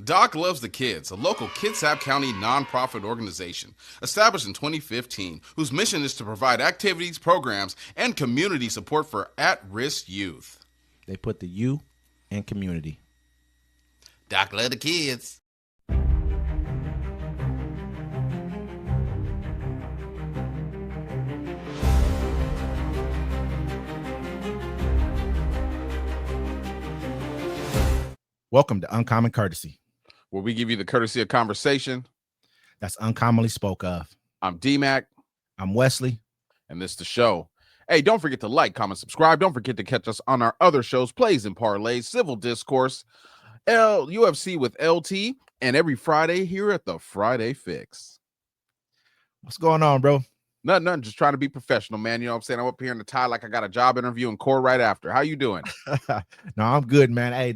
Doc Loves the Kids, a local Kitsap County nonprofit organization established in 2015 whose mission is to provide activities, programs, and community support for at-risk youth. They put the you in community. Doc Loves the Kids. Welcome to Uncommon Courtesy, where we give you the courtesy of conversation that's uncommonly spoke of. I'm D-Mac. I'm Wesley. And this is the show. Hey, don't forget to like, comment, subscribe. Don't forget to catch us on our other shows, Plays and Parlays, Civil Discourse, UFC with LT, and every Friday here at the Friday Fix. What's going on, bro? Nothing. Just trying to be professional, man. You know what I'm saying? I'm up here in the tie like I got a job interview in court right after. How you doing? No, I'm good, man. Hey,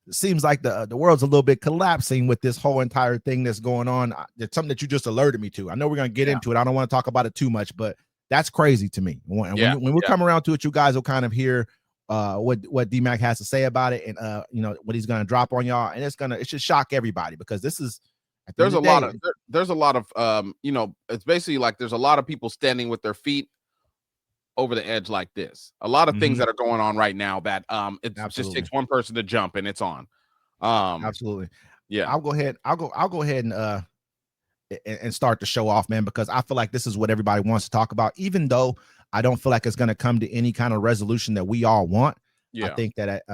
it seems like the world's a little bit collapsing with this whole entire thing that's going on. It's something that you just alerted me to. I know we're going to get into it. I don't want to talk about it too much, but that's crazy to me. When we come around to it, you guys will kind of hear what D-Mac has to say about it, and what he's going to drop on y'all, and it should shock everybody, because this is there's a lot of it's basically like there's a lot of people standing with their feet over the edge like this. A lot of things that are going on right now that it just takes one person to jump and it's on. Absolutely. Yeah. I'll go ahead and start the show off, man, because I feel like this is what everybody wants to talk about, even though I don't feel like it's going to come to any kind of resolution that we all want. Yeah. I think that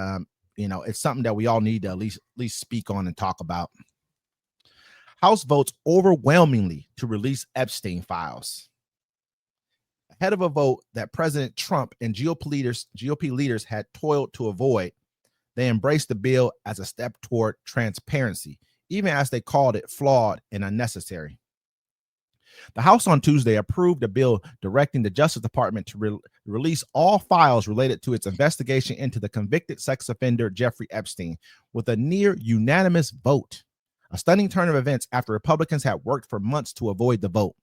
it's something that we all need to at least speak on and talk about. House votes overwhelmingly to release Epstein files. Ahead of a vote that President Trump and GOP leaders had toiled to avoid, they embraced the bill as a step toward transparency, even as they called it flawed and unnecessary. The House on Tuesday approved a bill directing the Justice Department to release all files related to its investigation into the convicted sex offender Jeffrey Epstein with a near-unanimous vote, a stunning turn of events after Republicans had worked for months to avoid the vote.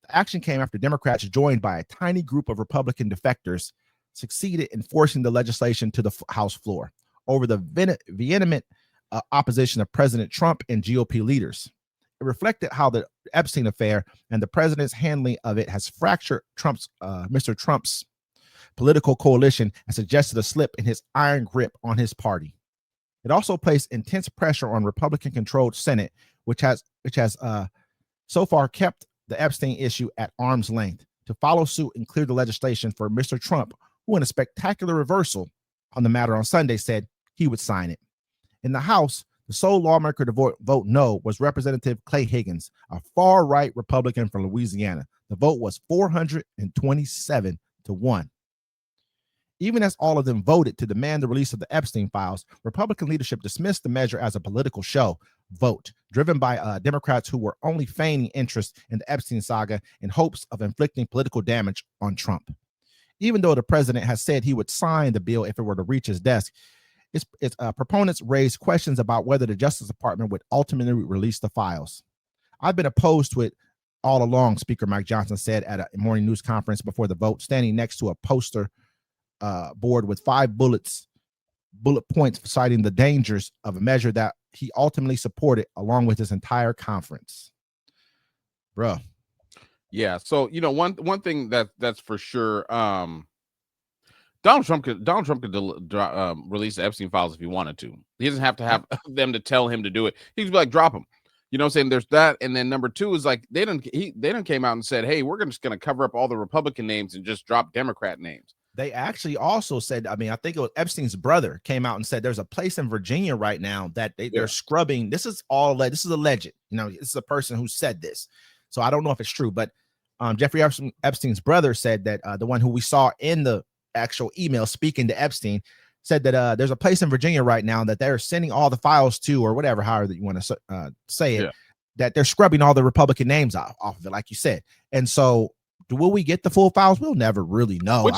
The action came after Democrats, joined by a tiny group of Republican defectors, succeeded in forcing the legislation to the House floor over the vehement opposition of President Trump and GOP leaders. It reflected how the Epstein affair and the president's handling of it has fractured Mr. Trump's political coalition and suggested a slip in his iron grip on his party. It also placed intense pressure on Republican-controlled Senate, which has so far kept the Epstein issue at arm's length, to follow suit and clear the legislation for Mr. Trump, who in a spectacular reversal on the matter on Sunday said he would sign it. In the House, the sole lawmaker to vote no was Representative Clay Higgins, a far-right Republican from Louisiana. The vote was 427 to 1. Even as all of them voted to demand the release of the Epstein files, Republican leadership dismissed the measure as a political show vote, driven by Democrats who were only feigning interest in the Epstein saga in hopes of inflicting political damage on Trump. Even though the president has said he would sign the bill if it were to reach his desk, its proponents raised questions about whether the Justice Department would ultimately release the files. I've been opposed to it all along, Speaker Mike Johnson said at a morning news conference before the vote, standing next to a poster board with 5 bullet points citing the dangers of a measure that he ultimately supported along with his entire conference. Bro. Yeah. So, one thing that's for sure, Donald Trump could release the Epstein files if he wanted to. He doesn't have to have them to tell him to do it. He could be like, drop them. You know what I'm saying? There's that. And then number 2 is like, they didn't came out and said, hey, we're just going to cover up all the Republican names and just drop Democrat names. They actually also said, I think it was Epstein's brother came out and said there's a place in Virginia right now that they're scrubbing. This is alleged. This is a person who said this. So I don't know if it's true, but Jeffrey Epstein's brother said that the one who we saw in the actual email speaking to Epstein said that there's a place in Virginia right now that they're sending all the files to, or whatever, however you want to say it, that they're scrubbing all the Republican names off of it, like you said. And so will we get the full files? We'll never really know.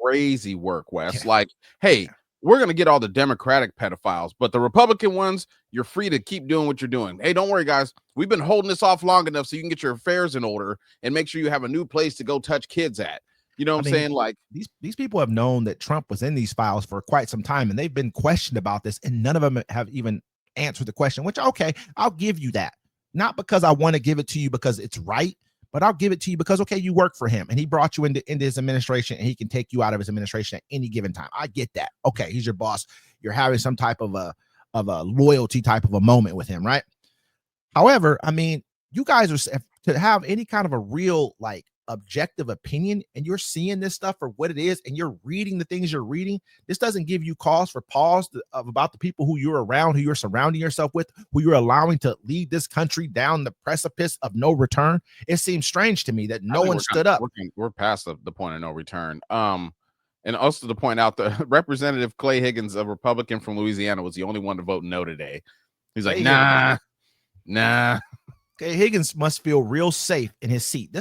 Crazy work, Wes. Like, hey, we're going to get all the Democratic pedophiles, but the Republican ones, you're free to keep doing what you're doing. Hey, don't worry, guys. We've been holding this off long enough so you can get your affairs in order and make sure you have a new place to go touch kids at. You know what I'm saying? Like, these people have known that Trump was in these files for quite some time, and they've been questioned about this, and none of them have even answer the question, which, okay, I'll give you that. Not because I want to give it to you because it's right, but I'll give it to you because, okay, you work for him and he brought you into his administration and he can take you out of his administration at any given time. I get that. Okay, he's your boss. You're having some type of a loyalty type of a moment with him, right? However, I mean, you guys are to have any kind of a real like objective opinion, and you're seeing this stuff for what it is, and you're reading the things you're reading. This doesn't give you cause for pause about the people who you're around, who you're surrounding yourself with, who you're allowing to lead this country down the precipice of no return. It seems strange to me that no one stood up. We're past the point of no return. And also to point out, the Representative Clay Higgins, a Republican from Louisiana, was the only one to vote no today. He's like, nah. Okay, Higgins must feel real safe in his seat.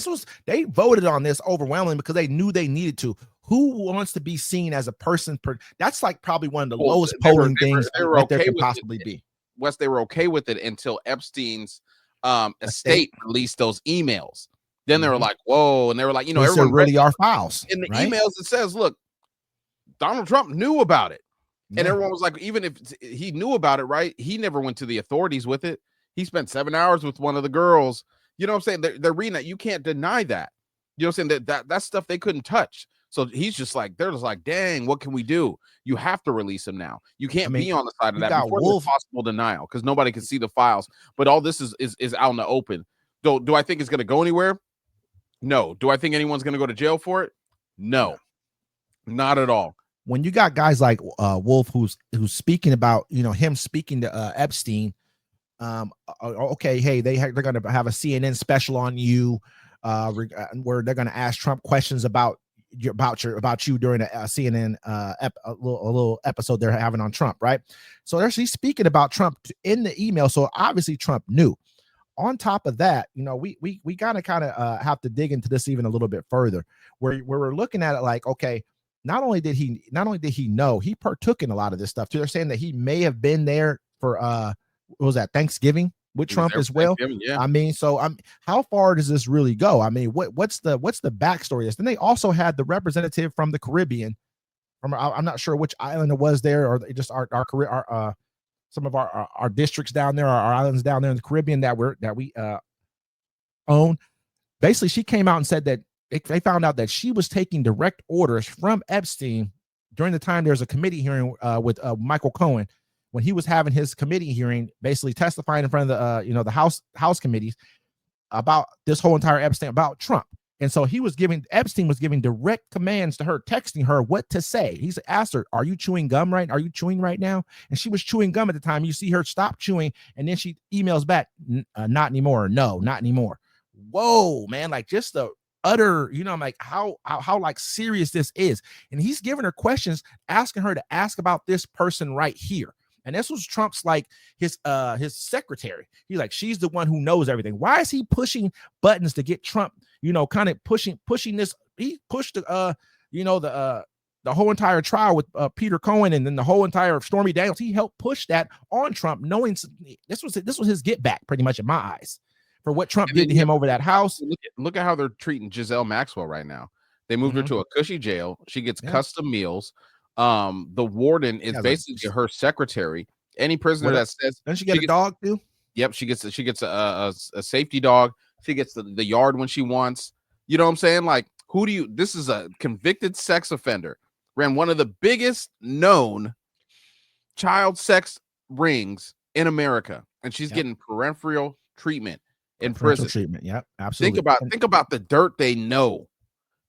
They voted on this overwhelmingly because they knew they needed to. Who wants to be seen as a person? That's like probably one of the lowest polling things that there could possibly be. Wes, they were okay with it until Epstein's estate released those emails. Then they were like, whoa. And they were like, everyone really are files. In the emails, it says, look, Donald Trump knew about it. And everyone was like, even if he knew about it, right? He never went to the authorities with it. He spent 7 hours with one of the girls. You know what I'm saying? They're reading that. You can't deny that. You know what I'm saying? That stuff they couldn't touch. So he's just like, they're just like, dang, what can we do? You have to release him now. You can't be on the side of that before there's possible denial because nobody can see the files. But all this is out in the open. Do I think it's going to go anywhere? No. Do I think anyone's going to go to jail for it? No, not at all. When you got guys like Wolf, who's speaking about, him speaking to Epstein, okay, hey, they're going to have a CNN special on you, where they're going to ask Trump questions about you during a CNN a little episode they're having on Trump, right? So he's speaking about Trump in the email. So obviously Trump knew. On top of that, we gotta kind of have to dig into this even a little bit further, where we're looking at it like, okay, not only did he know, he partook in a lot of this stuff too. They're saying that he may have been there for what was that, Thanksgiving with Trump as well. Yeah. I mean, so how far does this really go? I mean, what's the backstory of this? Then they also had the representative from the Caribbean, I'm not sure which island it was there, or just our some of our districts down there, our islands down there in the Caribbean that we own. Basically, she came out and said that they found out that she was taking direct orders from Epstein during the time there was a committee hearing with Michael Cohen, when he was having his committee hearing, basically testifying in front of the the House committees about this whole entire Epstein, about Trump. And so Epstein was giving direct commands to her, texting her what to say. He's asked her, are you chewing right now? And she was chewing gum at the time. You see her stop chewing, and then she emails back, not anymore. No, not anymore. Whoa, man. Like, just the utter, I'm like, how like serious this is. And he's giving her questions, asking her to ask about this person right here. And this was Trump's, like, his secretary. He's like, she's the one who knows everything. Why is he pushing buttons to get Trump, kind of pushing this? He pushed the whole entire trial with Peter Cohen, and then the whole entire Stormy Daniels. He helped push that on Trump, knowing this was his get back, pretty much in my eyes, for what Trump did to him over that house. Look at how they're treating Giselle Maxwell right now. They moved her to a cushy jail. She gets custom meals. The warden is basically her secretary. Any prisoner that says, doesn't she get a dog too? Yep, she gets a safety dog. She gets the yard when she wants. You know what I'm saying? Like, this is a convicted sex offender, ran one of the biggest known child sex rings in America, and she's getting parental treatment in prison. Treatment, yep, absolutely. Think about the dirt they know.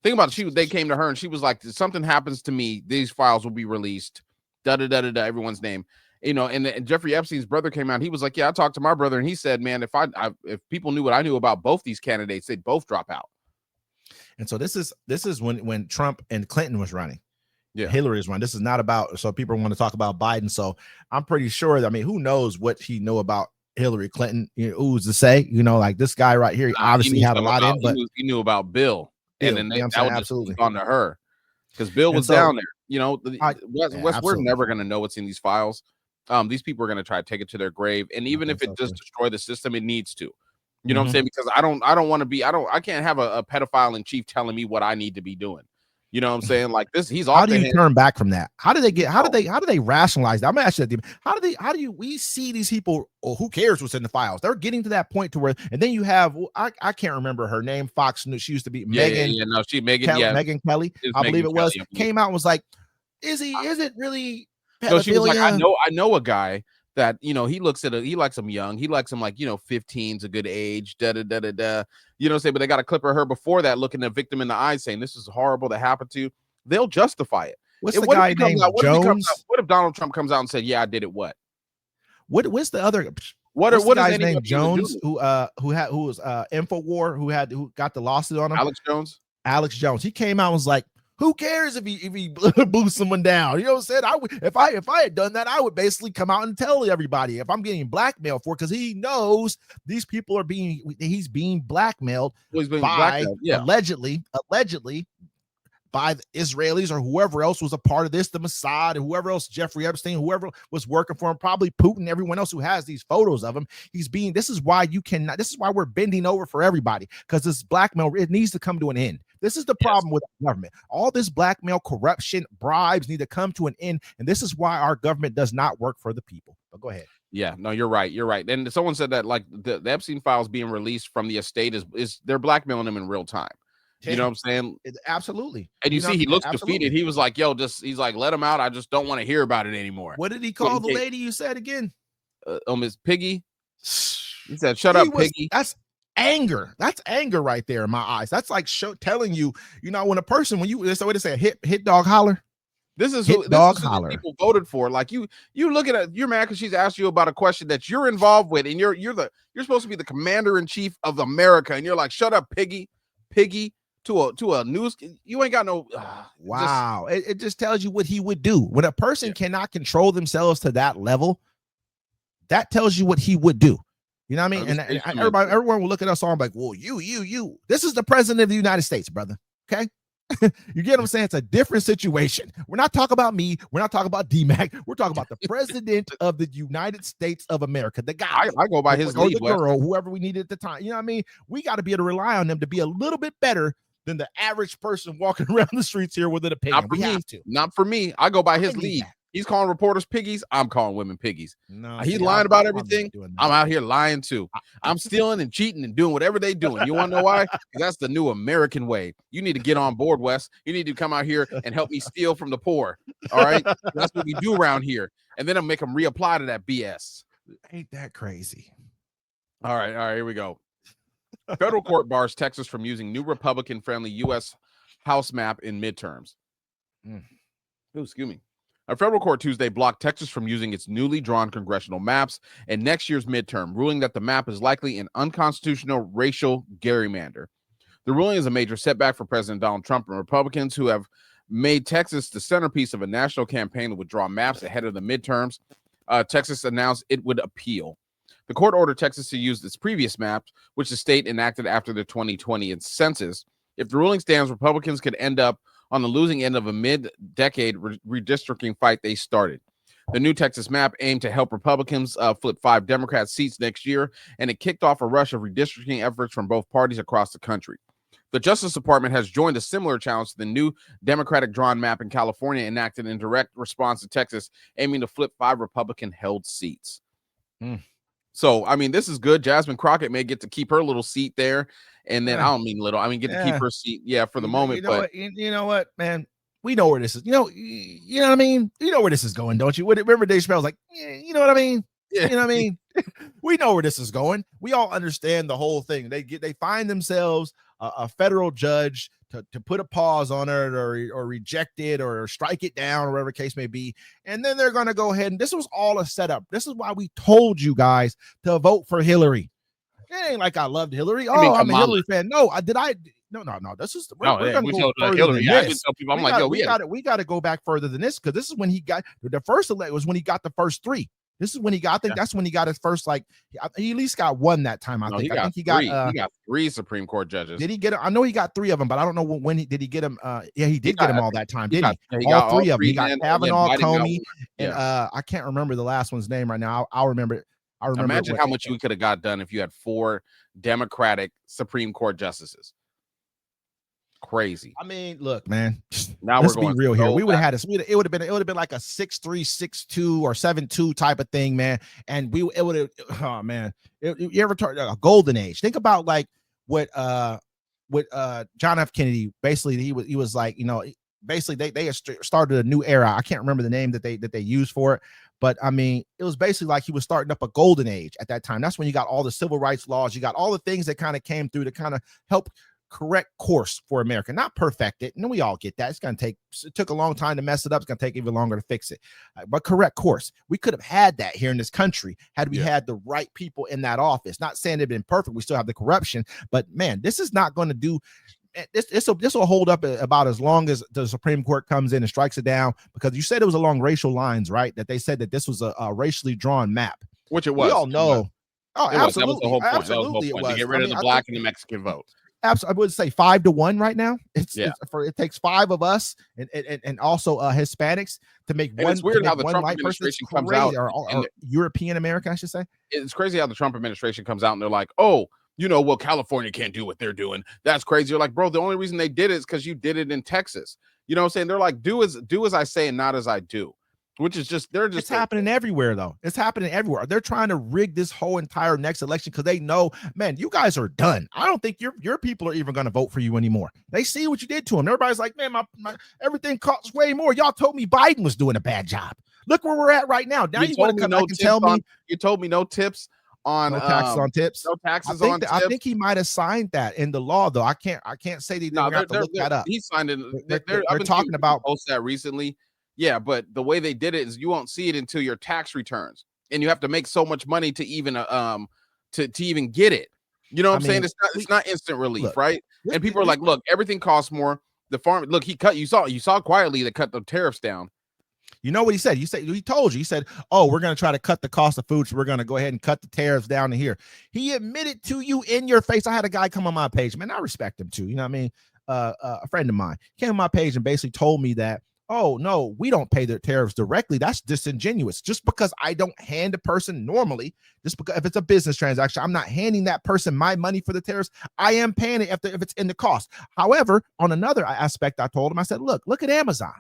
Think about it. They came to her and she was like, something happens to me, these files will be released. Everyone's name. And Jeffrey Epstein's brother came out. He was like, yeah, I talked to my brother, and he said, man, if people knew what I knew about both these candidates, they'd both drop out. And so this is when Trump and Clinton was running. Yeah, Hillary is running. This is not about, so people want to talk about Biden. So I'm pretty sure, I mean, who knows what he knew about Hillary Clinton? Who's to say? Like this guy right here, obviously had a lot in, but he knew about Bill. And then that would absolutely just on to her, because Bill was down there. We're never going to know what's in these files. These people are going to try to take it to their grave, and even if it does destroy the system, it needs to. You know what I'm saying? Because I don't want to be. I can't have a pedophile in chief telling me what I need to be doing. You know what I'm saying? Like this, he's off How do the you hand. turn back from that? How do they rationalize that? I'm gonna ask you that. How do you we see these people, or who cares what's in the files? They're getting to that point to where, and then you have, I can't remember her name, Fox News. She used to be Megan. No, Megan, Megan Kelly, it was I believe Megan it was, Kelly, came out and was like, is it really pedophilia? No, she was like, I know a guy that, he likes him young. He likes him like, 15's a good age, You know what I'm saying? But they got a clip of her before that looking the victim in the eye saying, this is horrible that happened to you. They'll justify it. What's the guy named Jones? What if Donald Trump comes out and said, yeah, I did it? What's the other? What the guy's name Jones who was Infowar who got the lawsuit on him? Alex Jones. He came out and was like, who cares if he blew someone down? You know what I'm saying? If I had done that, I would basically come out and tell everybody if I'm getting blackmailed for it, because he knows these people are he's being blackmailed allegedly by the Israelis or whoever else was a part of this, the Mossad, and whoever else, Jeffrey Epstein, whoever was working for him, probably Putin, everyone else who has these photos of him. This is why we're bending over for everybody, because this blackmail, it needs to come to an end. This is the problem with the government. All this blackmail, corruption, bribes need to come to an end. And this is why our government does not work for the people. But go ahead. Yeah, no, you're right. You're right. And someone said that like the Epstein files being released from the estate is they're blackmailing him in real time. You know what I'm saying? Absolutely. And you see, he looks defeated. He was like, he's like, let him out. I just don't want to hear about it anymore. What did he call the lady you said again? Miss Piggy. He said, shut up, Piggy. That's anger. That's anger right there in my eyes. That's like telling you, when a person, that's the way to say a hit dog holler. This is who people voted for. Like you look at it, you're mad because she's asked you about a question that you're involved with, and you're supposed to be the commander in chief of America, and you're like, shut up, Piggy. To a news, you ain't got no. Wow, it just tells you what he would do when a person cannot control themselves to that level. That tells you what he would do. You know what I mean? And everyone will look at us all like, well, you. This is the president of the United States, brother. Okay. You get what I'm saying? It's a different situation. We're not talking about me. We're not talking about D-Mac. We're talking about the president of the United States of America. The guy. I go by his lead. The girl, whoever we needed at the time. You know what I mean? We got to be able to rely on them to be a little bit better than the average person walking around the streets here with an opinion. Not for me. I go by his lead. He's calling reporters piggies. I'm calling women piggies. No, he's lying about everything. I'm out here lying too. I'm stealing and cheating and doing whatever they doing. You want to know why? That's the new American way. You need to get on board, Wes. You need to come out here and help me steal from the poor. All right, that's what we do around here. And then I'll make them reapply to that BS. Ain't that crazy? All right. Here we go. Federal court bars Texas from using new Republican-friendly U.S. House map in midterms. Oh, excuse me. A federal court Tuesday blocked Texas from using its newly drawn congressional maps in next year's midterm, ruling that the map is likely an unconstitutional racial gerrymander. The ruling is a major setback for President Donald Trump and Republicans, who have made Texas the centerpiece of a national campaign that would draw maps ahead of the midterms. Texas announced it would appeal. The court ordered Texas to use its previous maps, which the state enacted after the 2020 census. If the ruling stands, Republicans could end up on the losing end of a mid-decade redistricting fight they started. The new Texas map aimed to help Republicans flip 5 Democrat seats next year, and it kicked off a rush of redistricting efforts from both parties across the country. The Justice Department has joined a similar challenge to the new Democratic drawn map in California, enacted in direct response to Texas, aiming to flip 5 Republican-held seats. So, I mean, this is good. Jasmine Crockett may get to keep her little seat there. And then I don't mean little. I mean, get to keep her seat. Yeah, for the moment. You know what, man? We know where this is. You know what I mean? You know where this is going, don't you? Remember Dave Chappelle's like, you know what I mean? Yeah. You know what I mean? We know where this is going. We all understand the whole thing. They find themselves a federal judge to put a pause on it or reject it or strike it down or whatever case may be. And then they're going to go ahead. And this was all a setup. This is why we told you guys to vote for Hillary. It ain't like I loved Hillary. Oh, I'm a Hillary fan. No, No. This is we're going to go further Hillary. Than this. People, we got to go back further than this, because this is when he got the first elect was when he got the first 3. This is when he got. I think that's when he got his first. Like he at least got 1 that time. I think he got 3 Supreme Court judges. Did he get? I know he got 3 of them, but I don't know when he did. He get them? Yeah, he did get them all that time. Did he? He got all 3 of them. He got Kavanaugh, Comey, and I can't remember the last one's name right now. I'll remember it. Imagine how much we could have got done if you had 4 Democratic Supreme Court justices. Crazy. I mean, look, man. Now Let's we're going be real here. so We would have had back. this. It would have been like a 6'3", 6'2", or 7'2" type of thing, man. And it would have. Oh man, you ever talk a golden age? Think about like what John F. Kennedy basically he was like, you know, basically they started a new era. I can't remember the name that they used for it, but I mean, it was basically like he was starting up a golden age at that time. That's when you got all the civil rights laws, you got all the things that kind of came through to kind of help correct course for America, not perfect it. And we all get that. It took a long time to mess it up. It's going to take even longer to fix it, but correct course. We could have had that here in this country had we had the right people in that office. Not saying they've been perfect. We still have the corruption, but man, this is not going to do. This will hold up about as long as the Supreme Court comes in and strikes it down, because you said it was along racial lines, right? That they said that this was a racially drawn map, which it was. We all know. Oh, absolutely. That was the whole point. Absolutely, it was. To get rid of the black and the Mexican vote. Absolutely, I would say 5-1 right now. It takes 5 of us and also Hispanics to make one. It's weird how the one Trump white person. administration comes out, or European American, I should say. It's crazy how the Trump administration comes out and they're like, oh, you know, well, California can't do what they're doing. That's crazy. You're like, bro, the only reason they did it is because you did it in Texas. You know what I'm saying? They're like, do as I say and not as I do. Which is it's happening everywhere, though. It's happening everywhere. They're trying to rig this whole entire next election because they know, man, you guys are done. I don't think your people are even going to vote for you anymore. They see what you did to them. Everybody's like, man, my everything costs way more. Y'all told me Biden was doing a bad job. Look where we're at right now. Now you want to come back and tell me you told me no tips on no taxes on tips. No taxes on tips. I think he might have signed that in the law, though. I can't say they didn't have to look that up. He signed it. They're talking about post that recently. Yeah, but the way they did it is you won't see it until your tax returns, and you have to make so much money to even to even get it. You know what I'm saying? It's not instant relief, right? And people are like, look, everything costs more. The farm, look, you saw quietly they cut the tariffs down. You know what he said? He told you. He said, "Oh, we're going to try to cut the cost of food, so we're going to go ahead and cut the tariffs down to here." He admitted to you in your face. I had a guy come on my page, man. I respect him too. You know what I mean? A friend of mine came on my page and basically told me that, oh no, we don't pay their tariffs directly. That's disingenuous. Just because I don't hand a person normally, just because if it's a business transaction, I'm not handing that person my money for the tariffs. I am paying it if it's in the cost. However, on another aspect, I told him, I said, look at Amazon.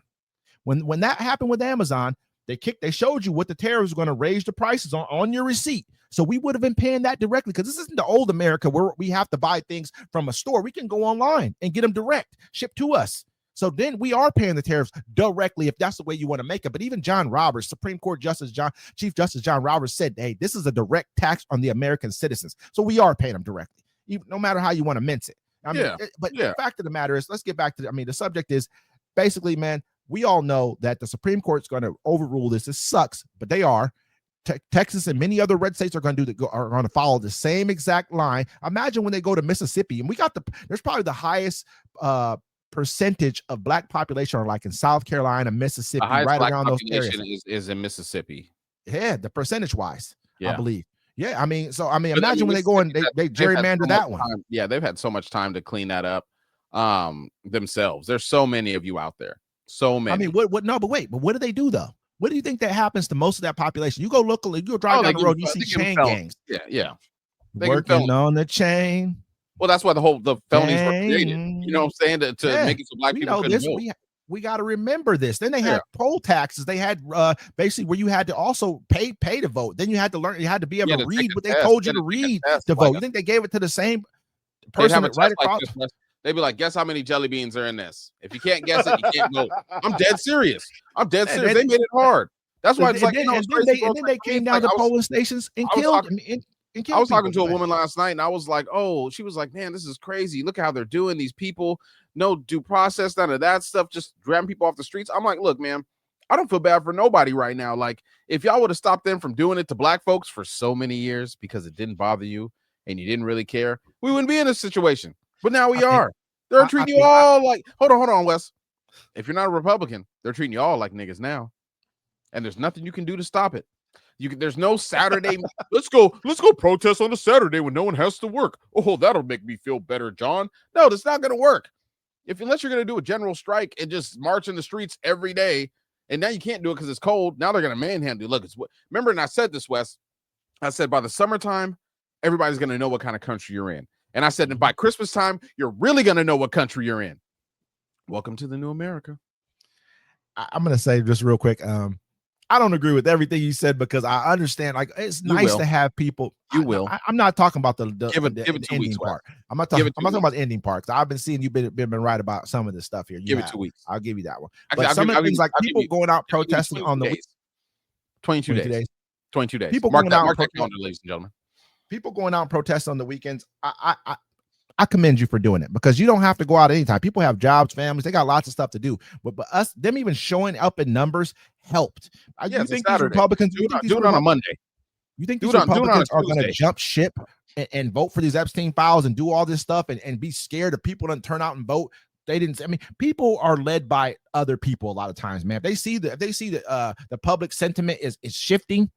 When that happened with Amazon, they showed you what the tariffs were going to raise the prices on your receipt. So we would have been paying that directly, because this isn't the old America where we have to buy things from a store. We can go online and get them direct, shipped to us. So then we are paying the tariffs directly if that's the way you want to make it. But even John Roberts, Supreme Court Chief Justice John Roberts said, hey, this is a direct tax on the American citizens. So we are paying them directly, even, no matter how you want to mince it. The fact of the matter is, let's get back to the subject is basically, man, we all know that the Supreme Court's going to overrule this. It sucks, but they are. Texas and many other red states are going to follow the same exact line. Imagine when they go to Mississippi, and there's probably the highest percentage of black population are like in South Carolina, Mississippi, right around those areas. Is in Mississippi. Yeah, the percentage wise, I believe. Yeah, imagine when they go and they gerrymander that one. Yeah, they've had so much time to clean that up themselves. There's so many of you out there. So many. But what do they do though? What do you think that happens to most of that population? You go locally, you go drive down the road, you see chain gangs. Yeah. Working on the chain. Well, that's why the felonies were created. You know what I'm saying? To make it so black people couldn't vote. We got to remember this. Then they had poll taxes. They had basically where you had to also pay to vote. Then you had to learn. You had to be able to read what they told you to read to vote. You think they gave it to the same person right across? They'd be like, guess how many jelly beans are in this? If you can't guess it, you can't vote. I'm dead serious. They made it hard. That's why it's like, and then they came down to polling stations and killed. I was talking to a woman last night, and I was like, oh, she was like, man, this is crazy. Look at how they're doing these people. No due process, none of that stuff, just grabbing people off the streets. I'm like, look, man, I don't feel bad for nobody right now. Like, if y'all would have stopped them from doing it to black folks for so many years because it didn't bother you and you didn't really care, we wouldn't be in this situation. But now we are. They're treating you all like, hold on, Wes. If you're not a Republican, they're treating you all like niggas now. And there's nothing you can do to stop it. There's no Saturday. let's go protest on a Saturday when no one has to work. Oh, that'll make me feel better, John. No, that's not going to work. Unless you're going to do a general strike and just march in the streets every day, and now you can't do it because it's cold. Now they're going to manhandle you. Look, remember, and I said this, Wes. I said by the summertime, everybody's going to know what kind of country you're in. And I said, and by Christmas time, you're really going to know what country you're in. Welcome to the new America. I'm going to say just real quick. I don't agree with everything you said because I understand. Like, it's nice to have people. I'm not talking about the ending part. I'm not talking about the ending part. Because I've been seeing you've been right about some of this stuff here. Give it 2 weeks. I'll give you that one. But some of the things like people going out protesting on the 22 days. 22 days. People mark going that, out mark that calendar, ladies and gentlemen. People going out and protesting on the weekends. I commend you for doing it because you don't have to go out anytime. People have jobs, families, they got lots of stuff to do. But them even showing up in numbers helped. You think these Republicans do it on a Monday? You think these Republicans are going to jump ship and vote for these Epstein files and do all this stuff and be scared of people to turn out and vote? They didn't. I mean, people are led by other people a lot of times, man. If they see the public sentiment is shifting,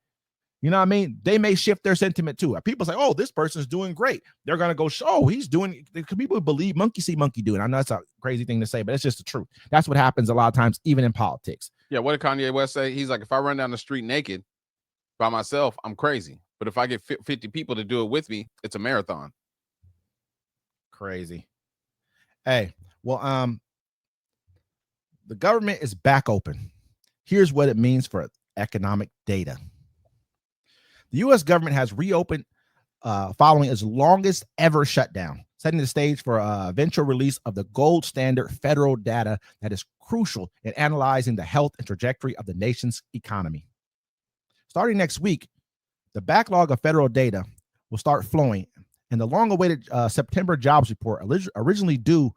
you know what I mean? They may shift their sentiment too. People say, "Oh, this person's doing great." They're gonna go, "Oh, he's doing." People believe monkey see, monkey do it. I know that's a crazy thing to say, but it's just the truth. That's what happens a lot of times, even in politics. Yeah. What did Kanye West say? He's like, if I run down the street naked by myself, I'm crazy. But if I get 50 people to do it with me, it's a marathon. Crazy. Hey, well, the government is back open. Here's what it means for economic data. The U.S. government has reopened following its longest ever shutdown, setting the stage for a eventual release of the gold standard federal data that is crucial in analyzing the health and trajectory of the nation's economy. Starting next week, the backlog of federal data will start flowing, and the long-awaited September jobs report, originally due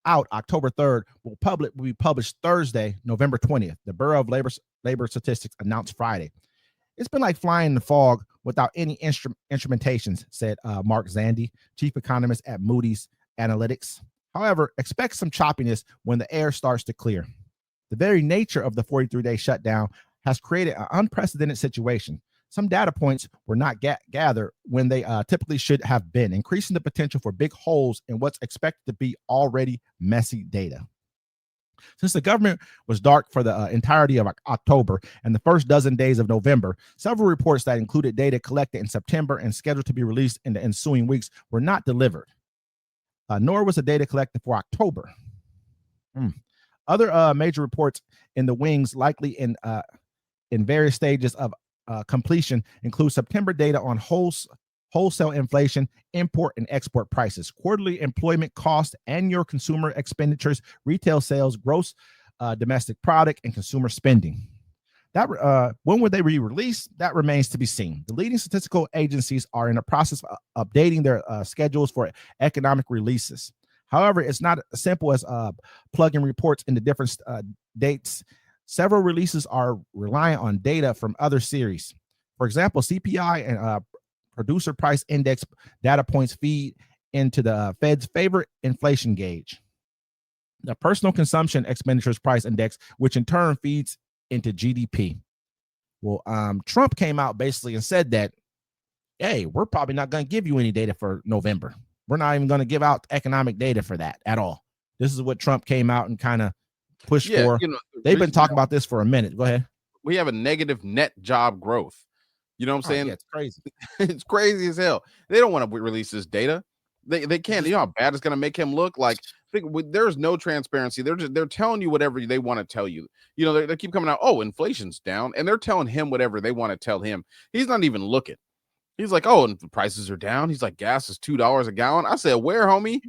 out October 3rd, will be published Thursday, November 20th. The Bureau of Labor Statistics announced Friday. It's been like flying in the fog without any instrumentations, said Mark Zandi, chief economist at Moody's Analytics. However, expect some choppiness when the air starts to clear. The very nature of the 43-day shutdown has created an unprecedented situation. Some data points were not gathered when they typically should have been, increasing the potential for big holes in what's expected to be already messy data. Since the government was dark for the entirety of October and the first dozen days of November, several reports that included data collected in September and scheduled to be released in the ensuing weeks were not delivered, nor was the data collected for October. Other major reports in the wings, likely in various stages of completion, include September data on wholesale inflation, import and export prices, quarterly employment costs, annual consumer expenditures, retail sales, gross domestic product, and consumer spending. That when would they be released? That remains to be seen. The leading statistical agencies are in the process of updating their schedules for economic releases. However, it's not as simple as plugging reports into different dates. Several releases are reliant on data from other series. For example, CPI and producer price index data points feed into the Fed's favorite inflation gauge, the personal consumption expenditures price index, which in turn feeds into GDP. Well, Trump came out basically and said that, hey, we're probably not going to give you any data for November. We're not even going to give out economic data for that at all. This is what Trump came out and kind of pushed for. You know, they've been talking about this for a minute. Go ahead. We have a negative net job growth. You know what I'm saying? Yeah, it's crazy. It's crazy as hell. They don't want to release this data. They can't. You know how bad it's going to make him look. Like, there's no transparency. They're telling you whatever they want to tell you. You know, they keep coming out. Oh, inflation's down, and they're telling him whatever they want to tell him. He's not even looking. He's like, oh, and the prices are down. He's like, gas is $2 a gallon. I said, where, homie?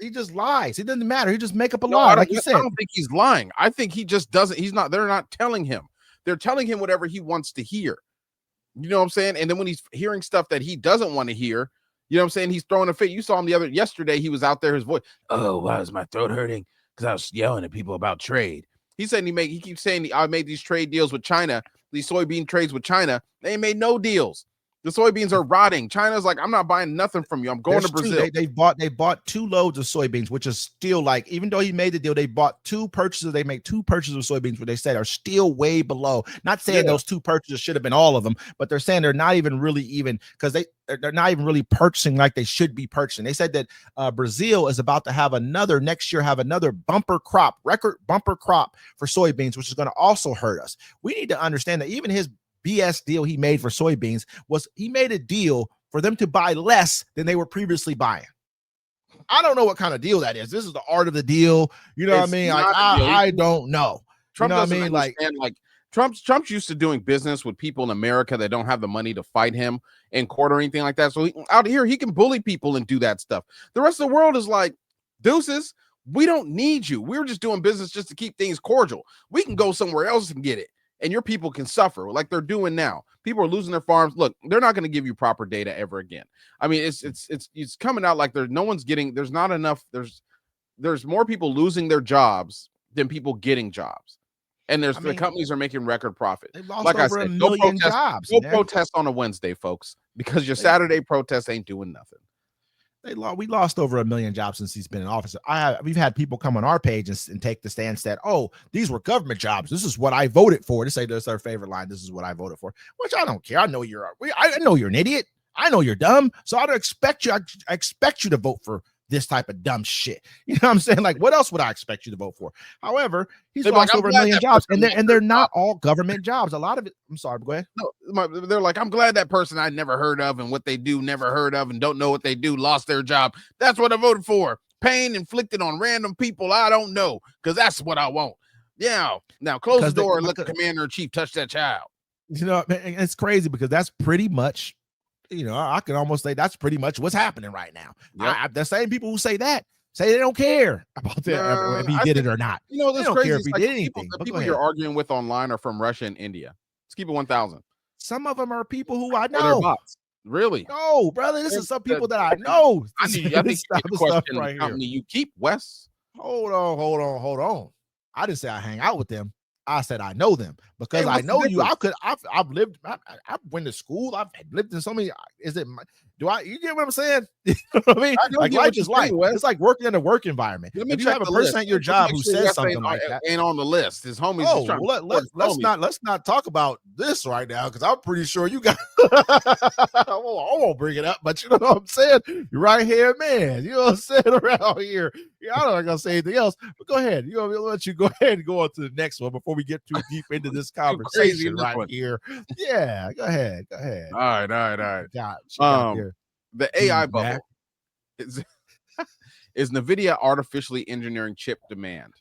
He just lies. It doesn't matter. He just make up a lie, like you said. I don't think he's lying. I think he just doesn't. He's not. They're not telling him. They're telling him whatever he wants to hear. You know what I'm saying? And then when he's hearing stuff that he doesn't want to hear, you know what I'm saying? He's throwing a fit. You saw him yesterday. He was out there. His voice. Oh, why is my throat hurting? Because I was yelling at people about trade. He said he keeps saying I made these trade deals with China, these soybean trades with China. They ain't made no deals. The soybeans are rotting. China's like, I'm not buying nothing from you. I'm going to Brazil. They bought 2 loads of soybeans, which is still like, even though he made the deal, they bought 2 purchases. They made 2 purchases of soybeans, where they said are still way below. Not saying those 2 purchases should have been all of them, but they're saying they're not even because they're not even really purchasing like they should be purchasing. They said that Brazil is about to have next year record bumper crop for soybeans, which is going to also hurt us. We need to understand that even his BS deal he made for soybeans was he made a deal for them to buy less than they were previously buying. I don't know what kind of deal that is. This is the art of the deal. You know what I mean? Like I don't know. Trump you know doesn't what I mean? understand. Like Trump's used to doing business with people in America that don't have the money to fight him in court or anything like that. So out here, he can bully people and do that stuff. The rest of the world is like, deuces, we don't need you. We're just doing business just to keep things cordial. We can go somewhere else and get it, and your people can suffer like they're doing now. People are losing their farms. Look, they're not going to give you proper data ever again. I mean, it's coming out like there's no one's getting. There's not enough. There's more people losing their jobs than people getting jobs. And the companies are making record profit. They've lost over a million jobs. Go protest on a Wednesday, folks, because your Saturday protest ain't doing nothing. We lost over 1 million jobs since he's been in office. We've had people come on our page and take the stance that, oh, these were government jobs. This is what I voted for. To say that's our favorite line. This is what I voted for, which I don't care. I know you're an idiot. I know you're dumb. So I don't expect you. I expect you to vote for this type of dumb shit. You know what I'm saying? Like, what else would I expect you to vote for? However, he's lost over 1 million jobs, and they're not all government jobs. A lot of it. I'm sorry, go ahead. No, they're like, I'm glad that person I never heard of and what they do, never heard of, and don't know what they do, lost their job. That's what I voted for. Pain inflicted on random people I don't know, because that's what I want. Yeah. Now close the door and let the commander-in-chief touch that child. You know, it's crazy because that's pretty much. I can almost say that's pretty much what's happening right now. Yep. The same people who say that say they don't care about that if he did it or not. This they don't crazy. Care if he did anything. The people you're arguing with online are from Russia and India. Let's keep it 1,000. Some of them are people who I know. Bots. Really? No, brother. This is some people that I know. I think the question right here. You keep Wes. Hold on. I didn't say I hang out with them. I said I know them because I know you. I've lived. I went to school. I've lived in so many. You get what I'm saying? You know what I mean? Like life is life. It's like working in a work environment. If you have a person at your job who says something like that, ain't on the list. His homies. Let's not talk about this right now because I'm pretty sure you got. I won't bring it up, but you know what I'm saying. You're right here, man. You know what I'm saying around here. Yeah, I'm not gonna say anything else. But go ahead. I'll let you go ahead and go on to the next one before we get too deep into this conversation right here. Yeah, go ahead. All right. The AI bubble is NVIDIA artificially engineering chip demand.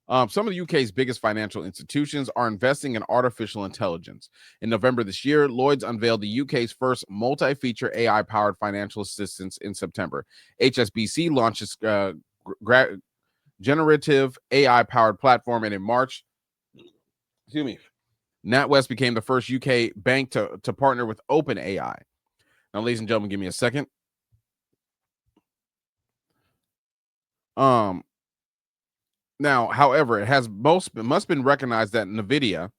Some of the UK's biggest financial institutions are investing in artificial intelligence. In November this year, Lloyds unveiled the UK's first multi-feature AI-powered financial assistance in September. HSBC launched its generative AI-powered platform, and in March, NatWest became the first UK bank to partner with OpenAI. Now, ladies and gentlemen, give me a second. Now, however, it must been recognized that NVIDIA,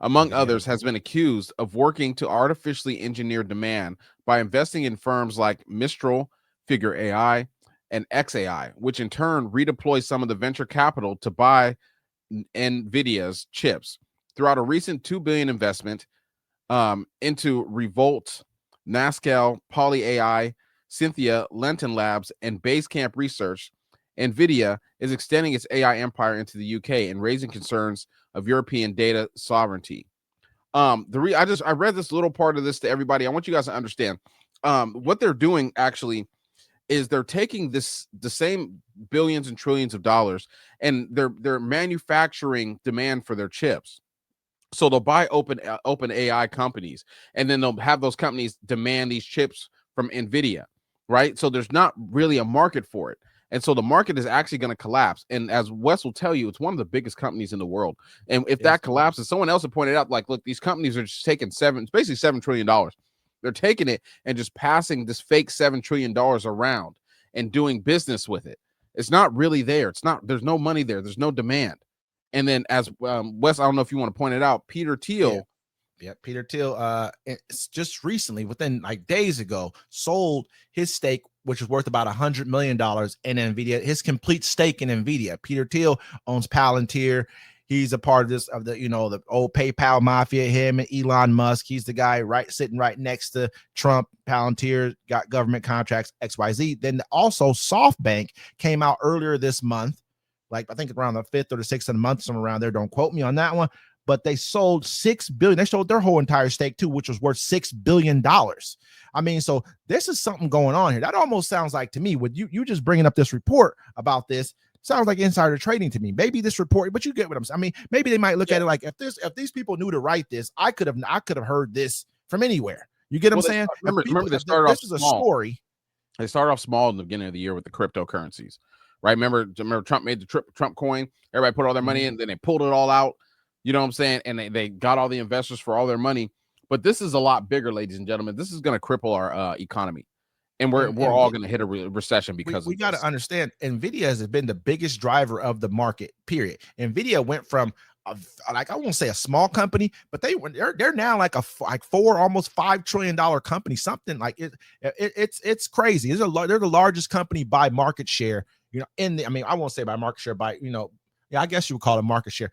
among others, has been accused of working to artificially engineer demand by investing in firms like Mistral, Figure AI, and XAI, which in turn redeploy some of the venture capital to buy NVIDIA's chips. Throughout a recent $2 billion investment into Revolt, Nascal, Poly AI, Cynthia, Lenton Labs, and Basecamp Research, NVIDIA is extending its AI empire into the UK and raising concerns of European data sovereignty. I read this little part of this to everybody. I want you guys to understand what they're doing actually is they're taking the same billions and trillions of dollars and they're manufacturing demand for their chips. So they'll buy open AI companies, and then they'll have those companies demand these chips from NVIDIA, right? So there's not really a market for it. And so the market is actually going to collapse. And as Wes will tell you, it's one of the biggest companies in the world. And if that collapses, someone else had pointed out, like, look, these companies are just taking basically $7 trillion. They're taking it and just passing this fake $7 trillion around and doing business with it. It's not really there. There's no money there. There's no demand. And then as Wes, I don't know if you want to point it out, Peter Thiel. Yeah, Peter Thiel, it's just recently, within like days ago, sold his stake, which is worth about $100 million in NVIDIA, his complete stake in NVIDIA. Peter Thiel owns Palantir. He's a part of the old PayPal mafia, him and Elon Musk. He's the guy sitting right next to Trump. Palantir got government contracts, XYZ. Then also SoftBank came out earlier this month, like I think around the 5th or the 6th of the month, somewhere around there. Don't quote me on that one. But they sold $6 billion. They sold their whole entire stake too, which was worth $6 billion. I mean, so this is something going on here. That almost sounds like to me, with you just bringing up this report about this, sounds like insider trading to me. Maybe this report, but you get what I'm saying. I mean, maybe they might look at it like, if these people knew to write this, I could have heard this from anywhere. You get what I'm saying? Remember they started off this is small. a story. They started off small in the beginning of the year with the cryptocurrencies, right? Remember Trump made the Trump coin. Everybody put all their money in, then they pulled it all out. You know what I'm saying? And they got all the investors for all their money. But this is a lot bigger, ladies and gentlemen. This is going to cripple our economy, and we're all going to hit a recession because we got to understand. Nvidia has been the biggest driver of the market. Period. Nvidia went from like, I won't say a small company, but they're now like $4 almost $5 trillion company. Something like it's crazy. They're the largest company by market share. You know, I mean, I won't say by market share, by I guess you would call it market share.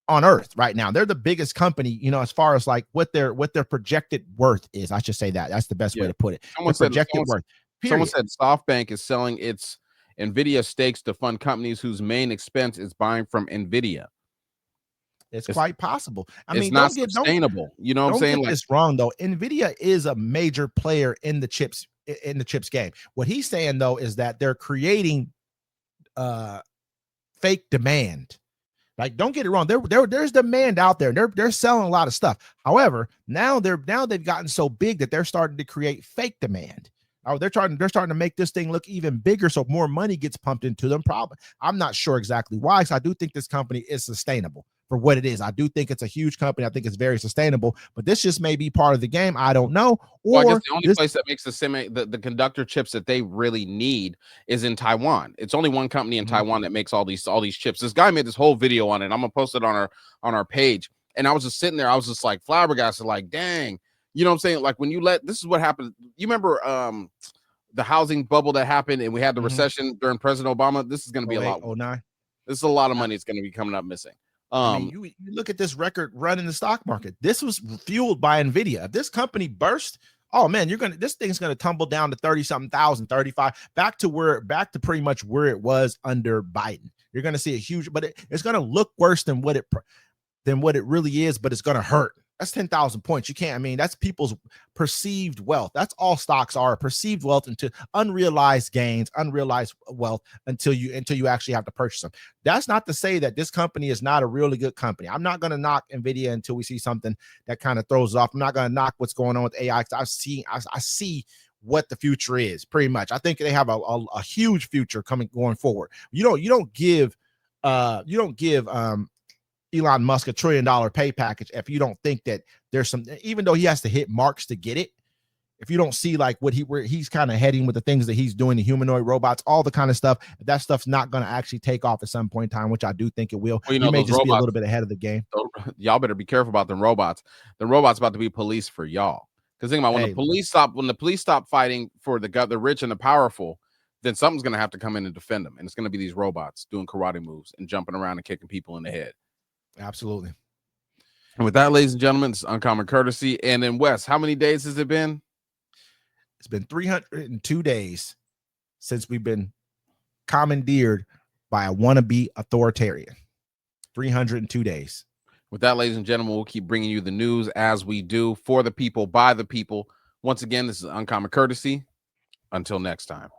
On Earth right now, they're the biggest company, as far as like what their projected worth is. I should say that's the best way to put it. Someone said SoftBank is selling its Nvidia stakes to fund companies whose main expense is buying from Nvidia. It's quite possible. I mean, not sustainable. You know what I'm saying? Don't get this wrong though. Nvidia is a major player in the chips game. What he's saying though is that they're creating fake demand. Like, don't get it wrong. There's demand out there. They're selling a lot of stuff. However, now they've gotten so big that they're starting to create fake demand. Oh, they're starting to make this thing look even bigger, so more money gets pumped into them. Probably, I'm not sure exactly why. So I do think this company is sustainable for what it is. I do think it's a huge company. I think it's very sustainable. But this just may be part of the game. I don't know. Well, I guess the only place that makes the conductor chips that they really need is in Taiwan. It's only one company in Taiwan that makes all these chips. This guy made this whole video on it. I'm gonna post it on our page. And I was just sitting there. I was just like flabbergasted, like, dang. You know what I'm saying? Like, when this is what happened. You remember the housing bubble that happened and we had the recession during President Obama? This is going to be a lot. 09. This is a lot of money. It's going to be coming up missing. I mean, you look at this record run in the stock market. This was fueled by Nvidia. If this company burst, oh man, this thing's going to tumble down to 30-something thousand, 35, back to pretty much where it was under Biden. You're going to see a huge, but it's going to look worse than what it really is, but it's going to hurt. That's 10,000 points. You can't, I mean, that's people's perceived wealth. That's all stocks are, perceived wealth into unrealized gains, unrealized wealth until you actually have to purchase them. That's not to say that this company is not a really good company. I'm not going to knock Nvidia until we see something that kind of throws it off. I'm not going to knock what's going on with AI. I see what the future is pretty much. I think they have a huge future going forward. You don't give Elon Musk $1 trillion pay package if you don't think that there's some, even though he has to hit marks to get it, if you don't see like where he's kind of heading with the things that he's doing, the humanoid robots, all the kind of stuff, that stuff's not going to actually take off at some point in time, which I do think it will. Well, he may just be a little bit ahead of the game. Y'all better be careful about them robots. The robots about to be police for y'all. Because think about when the police stop fighting for the rich and the powerful, then something's going to have to come in and defend them. And it's going to be these robots doing karate moves and jumping around and kicking people in the head. Absolutely. And with that, ladies and gentlemen, it's Uncommon Courtesy. And then Wes, how many days has it been? It's been 302 days since we've been commandeered by a wannabe authoritarian. 302 days. With that, ladies and gentlemen, we'll keep bringing you the news as we do, for the people, by the people. Once again, this is Uncommon Courtesy. Until next time.